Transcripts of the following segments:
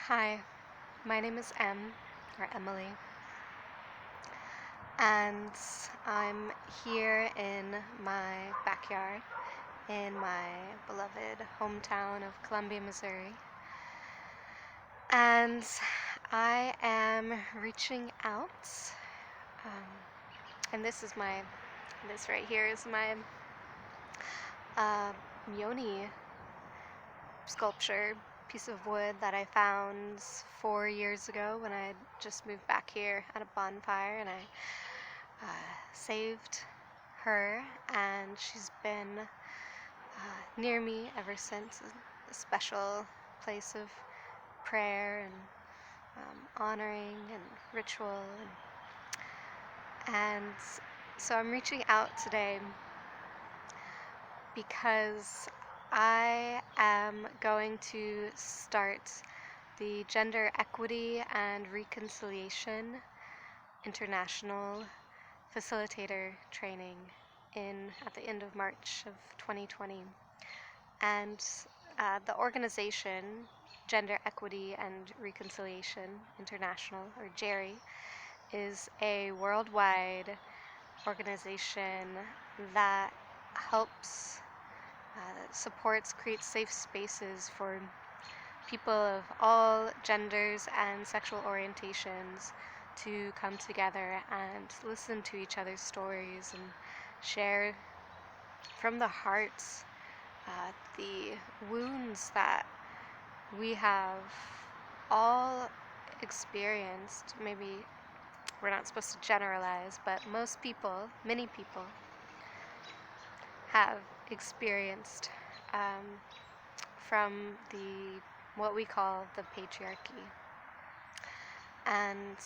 Hi, my name is Emily, and I'm here in my backyard in my beloved hometown of Columbia, Missouri. And I am reaching out, um, and this right here is my uh, yoni sculpture piece of wood that I found 4 years ago when I had just moved back here at a bonfire, and I saved her, and she's been near me ever since. A special place of prayer and honoring and ritual, and so I'm reaching out today because I am going to start the Gender Equity and Reconciliation International Facilitator training at the end of March of 2020. And the organization, Gender Equity and Reconciliation International, or GERI, is a worldwide organization that helps, supports, creates safe spaces for people of all genders and sexual orientations to come together and listen to each other's stories and share from the heart the wounds that we have all experienced. Maybe we're not supposed to generalize, but many people, have experienced from what we call the patriarchy. And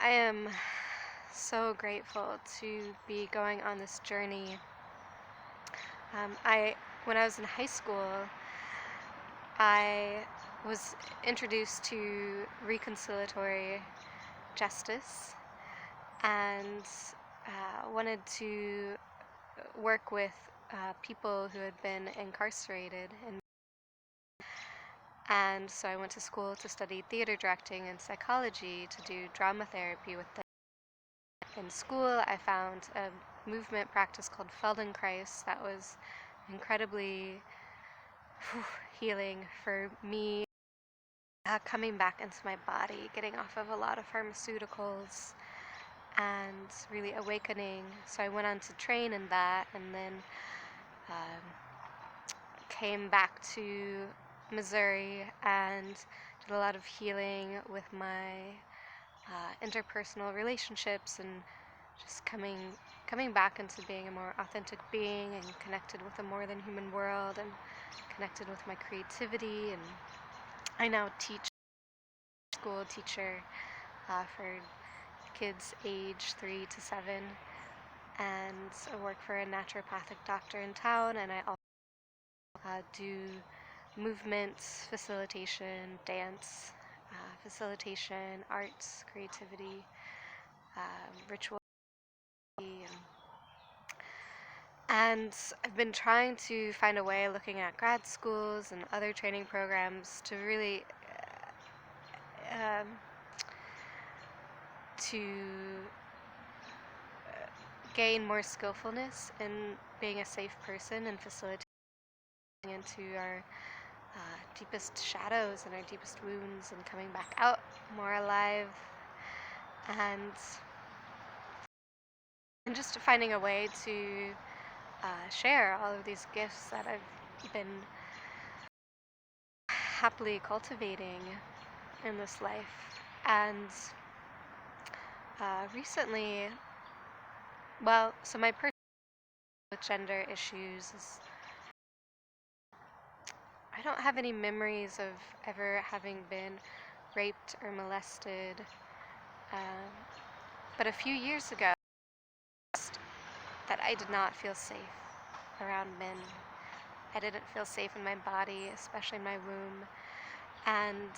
I am so grateful to be going on this journey. When I was in high school, I was introduced to reconciliatory justice and wanted to work with people who had been incarcerated. And so I went to school to study theater directing and psychology to do drama therapy with them. In school, I found a movement practice called Feldenkrais that was incredibly healing for me, coming back into my body, getting off of a lot of pharmaceuticals, and really awakening. So I went on to train in that, and then came back to Missouri and did a lot of healing with my interpersonal relationships, and just coming back into being a more authentic being and connected with a more than human world and connected with my creativity. And I now school teacher for kids age 3 to 7, and I work for a naturopathic doctor in town, and I also do movement facilitation, dance facilitation, arts, creativity, ritual. And I've been trying to find a way, looking at grad schools and other training programs, to really to gain more skillfulness in being a safe person and facilitating into our deepest shadows and our deepest wounds, and coming back out more alive, and just finding a way to share all of these gifts that I've been happily cultivating in this life. And recently, so my personal with gender issues is I don't have any memories of ever having been raped or molested, um, but a few years ago, that I did not feel safe around men. I didn't feel safe in my body, especially my womb. And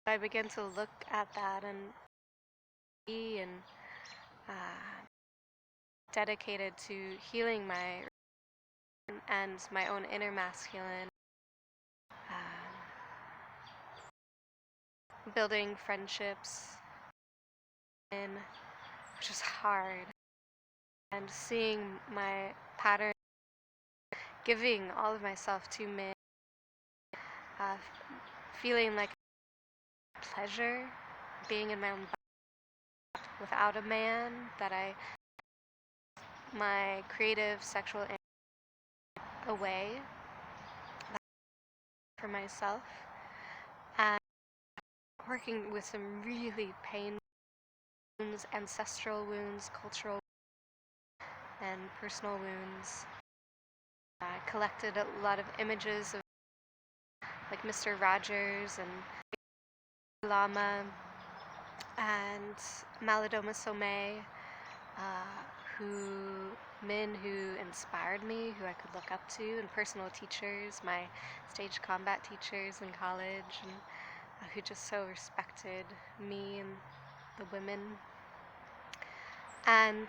I began to look at that and be dedicated to healing my and my own inner masculine, building friendships, and which is hard, and seeing my pattern, giving all of myself to men, uh, feeling like pleasure being in my own body without a man, that my creative sexual away for myself, and working with some really pain wounds, ancestral wounds, cultural and personal wounds. I collected a lot of images of like Mr. Rogers and Lama and Malidoma Somé, men who inspired me, who I could look up to, and personal teachers, my stage combat teachers in college, and who just so respected me and the women. And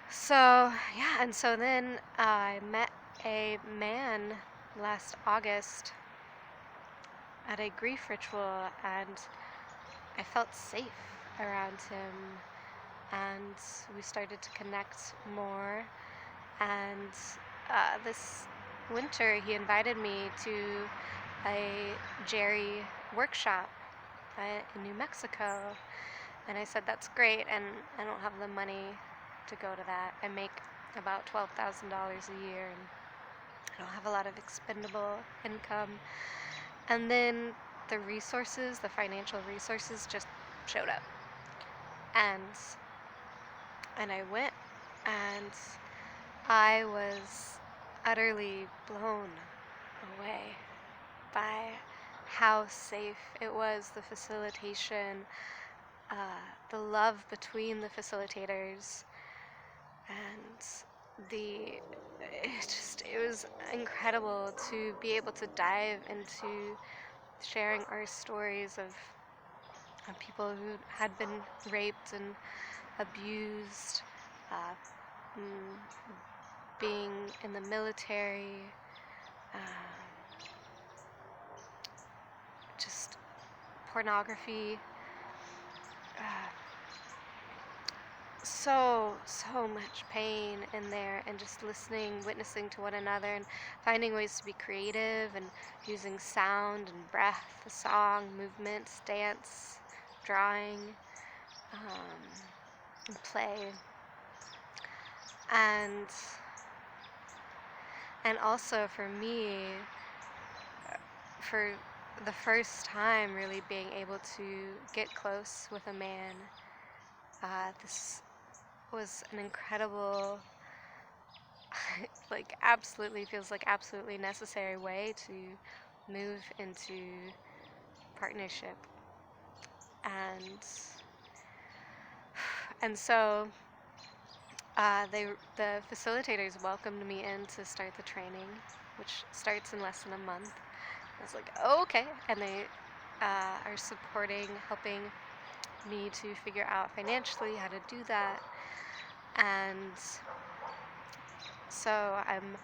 so, yeah, and so then I met a man last August at a grief ritual, and I felt safe around him, and we started to connect more. And this winter, he invited me to a Jerry workshop in New Mexico, and I said, that's great, and I don't have the money to go to that. I make about $12,000 a year, and I don't have a lot of expendable income. And then the resources, the financial resources, just showed up, and I went, and I was utterly blown away by how safe it was, the facilitation, the love between the facilitators, and it was incredible to be able to dive into sharing our stories of people who had been raped and abused, uh, being in the military, just pornography, so much pain in there, and just listening, witnessing to one another, and finding ways to be creative, and using sound and breath, song, movements, dance, drawing, and play. And also for me, for the first time really being able to get close with a man, this was an incredible, like absolutely feels like absolutely necessary way to move into partnership. And so the facilitators welcomed me in to start the training, which starts in less than a month. I was like, oh, okay. And they are supporting, helping me to figure out financially how to do that. And so I'm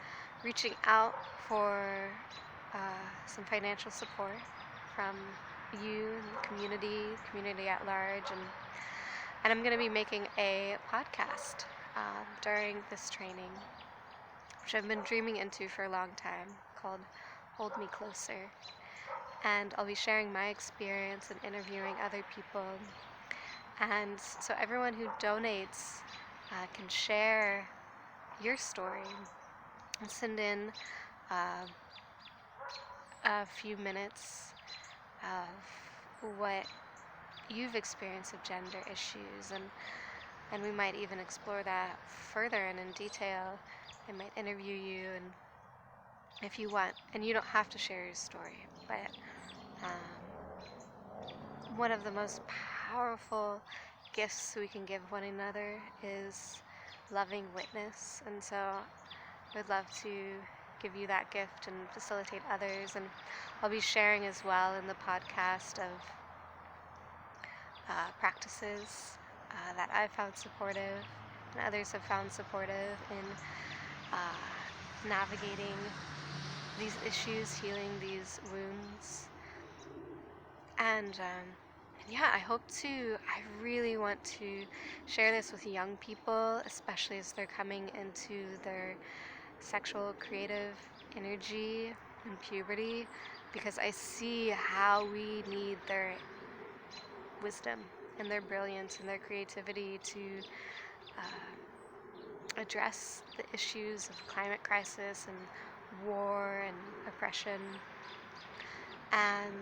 reaching out for some financial support from you, the community at large, and I'm going to be making a podcast during this training, which I've been dreaming into for a long time, called Hold Me Closer. And I'll be sharing my experience and interviewing other people. And so everyone who donates can share your story and send in a few minutes of what you've experienced of gender issues, and we might even explore that further and in detail. I might interview you, and if you want, and you don't have to share your story, but one of the most powerful gifts we can give one another is loving witness. And so I'd love to give you that gift and facilitate others. And I'll be sharing as well in the podcast of practices that I've found supportive and others have found supportive in navigating these issues, healing these wounds, And yeah, I really want to share this with young people, especially as they're coming into their sexual creative energy and puberty, because I see how we need their wisdom and their brilliance and their creativity to address the issues of climate crisis and war and oppression. And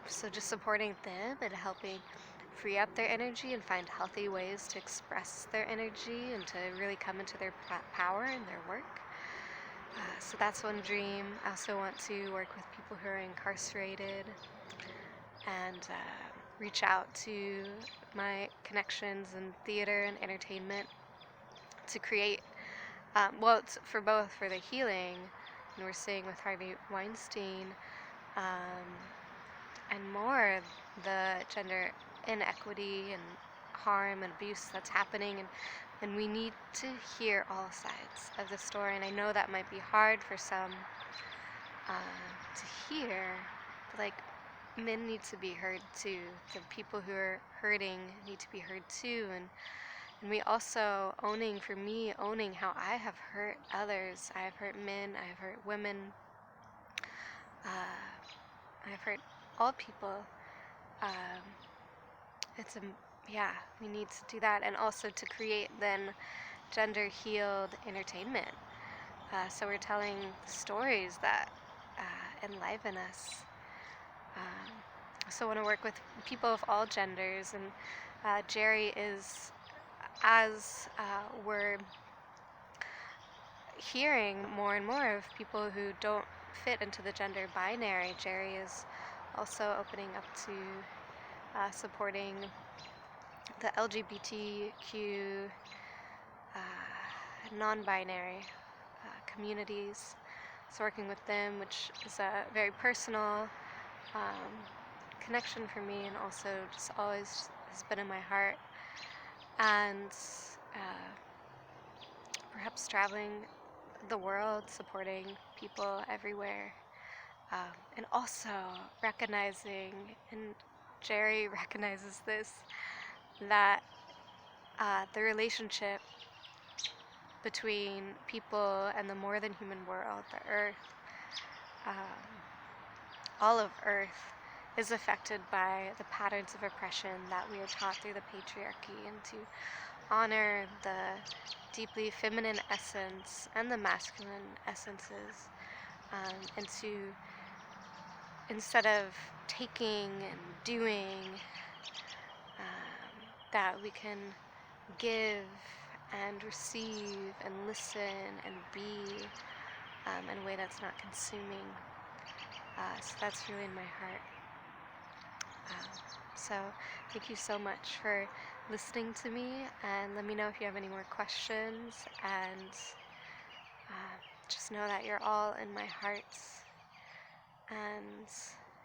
so just supporting them and helping free up their energy and find healthy ways to express their energy and to really come into their power in their work. So that's one dream. I also want to work with people who are incarcerated and reach out to my connections in theater and entertainment to create, it's for both for the healing, and we're seeing with Harvey Weinstein, um, and more the gender inequity and harm and abuse that's happening, and we need to hear all sides of the story. And I know that might be hard for some to hear, but like, men need to be heard too. The people who are hurting need to be heard too, and we also owning how I have hurt others. I have hurt men, I have hurt women, I've hurt all people. Um, it's a yeah, we need to do that, and also to create then gender healed entertainment. So we're telling stories that enliven us. So I want to work with people of all genders, and Jerry is, as we're hearing more and more of people who don't fit into the gender binary, Jerry is also opening up to supporting the LGBTQ non-binary communities. So working with them, which is a very personal connection for me, and also just always has been in my heart. And perhaps traveling the world, supporting people everywhere, and also recognizing, and Jerry recognizes this, that the relationship between people and the more than human world, the earth, all of earth, is affected by the patterns of oppression that we are taught through the patriarchy, and to honor the deeply feminine essence and the masculine essences, and to, instead of taking and doing, that we can give and receive and listen and be in a way that's not consuming. So that's really in my heart. So thank you so much for listening to me, and let me know if you have any more questions, and just know that you're all in my heart, and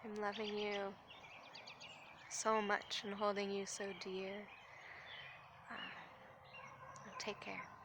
I'm loving you so much and holding you so dear. Take care.